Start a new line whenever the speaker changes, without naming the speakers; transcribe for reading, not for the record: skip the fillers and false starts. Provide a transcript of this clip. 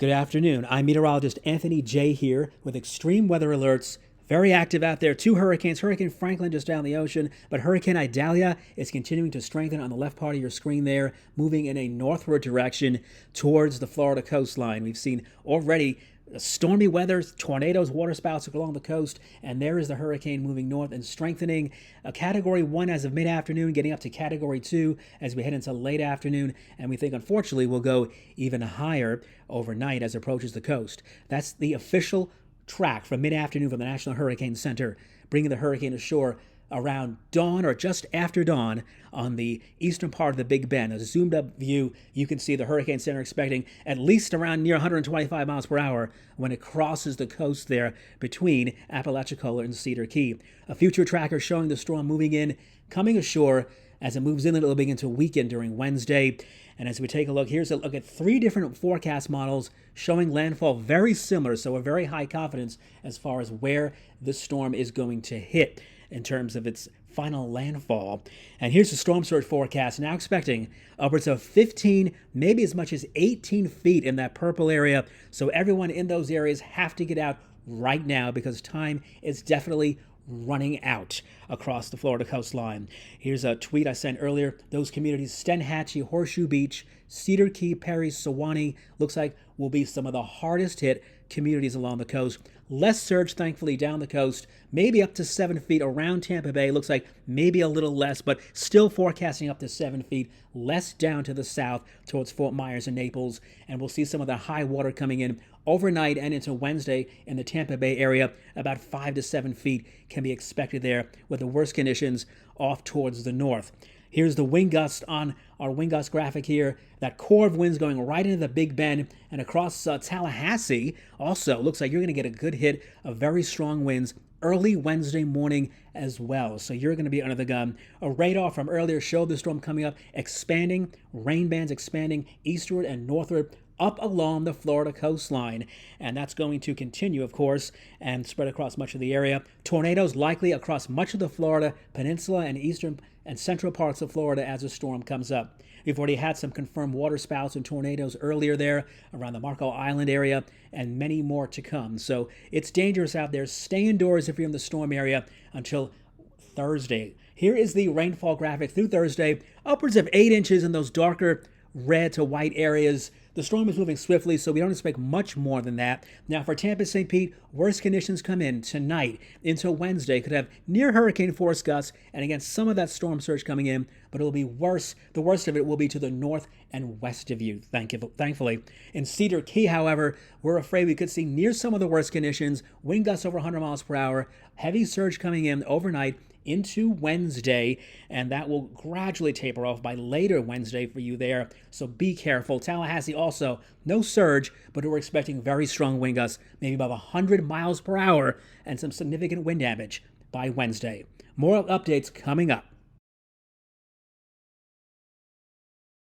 Good afternoon. I'm meteorologist Anthony J. here with extreme weather alerts. Very active out there. Two hurricanes. Hurricane Franklin just down the ocean, but Hurricane Idalia is continuing to strengthen on the left part of your screen there, moving in a northward direction towards the Florida coastline. We've seen already stormy weather, tornadoes, waterspouts along the coast, and there is the hurricane moving north and strengthening. A Category 1 as of mid-afternoon, getting up to Category 2 as we head into late afternoon, and we think, unfortunately, will go even higher overnight as it approaches the coast. That's the official track from mid-afternoon from the National Hurricane Center, bringing the hurricane ashore around dawn or just after dawn on the eastern part of the Big Bend. As a zoomed up view, you can see the Hurricane Center expecting at least around near 125 miles per hour when it crosses the coast there between Apalachicola and Cedar Key. A future tracker showing the storm moving in, coming ashore. As it moves in, it'll begin to weaken during Wednesday. And as we take a look, here's a look at three different forecast models showing landfall very similar, so a very high confidence as far as where the storm is going to hit in terms of its final landfall. And here's the storm surge forecast, now expecting upwards of 15, maybe as much as 18 feet in that purple area. So everyone in those areas have to get out right now because time is definitely running out across the Florida coastline. Here's a tweet I sent earlier. Those communities, Steinhatchee, Horseshoe Beach, Cedar Key, Perry, Suwannee, looks like will be some of the hardest hit communities along the coast. Less surge, thankfully, down the coast, maybe up to 7 feet around Tampa Bay. Looks like maybe a little less, but still forecasting up to 7 feet. Less down to the south towards Fort Myers and Naples. And we'll see some of the high water coming in overnight and into Wednesday in the Tampa Bay area. About 5 to 7 feet can be expected there with the worst conditions off towards the north. Here's the wind gust on our wind gust graphic here. That core of winds going right into the Big Bend and across Tallahassee. Also, looks like you're going to get a good hit of very strong winds early Wednesday morning as well. So you're going to be under the gun. A radar from earlier showed the storm coming up, expanding, rain bands expanding eastward and northward up along the Florida coastline. And that's going to continue, of course, and spread across much of the area. Tornadoes likely across much of the Florida peninsula and eastern and central parts of Florida as the storm comes up. We've already had some confirmed waterspouts and tornadoes earlier there around the Marco Island area and many more to come. So it's dangerous out there. Stay indoors if you're in the storm area until Thursday. Here is the rainfall graphic through Thursday. Upwards of 8 inches in those darker red to white areas. The storm is moving swiftly, so we don't expect much more than that. Now, for Tampa, St. Pete, worst conditions come in tonight into Wednesday. Could have near hurricane force gusts, and again, some of that storm surge coming in, but it'll be worse. The worst of it will be to the north and west of you, thankfully. In Cedar Key, however, we're afraid we could see near some of the worst conditions, wind gusts over 100 miles per hour, heavy surge coming in overnight into Wednesday, and that will gradually taper off by later Wednesday for you there, so be careful. Tallahassee also, no surge, but we're expecting very strong wind gusts, maybe above 100 miles per hour, and some significant wind damage by Wednesday. More updates coming up.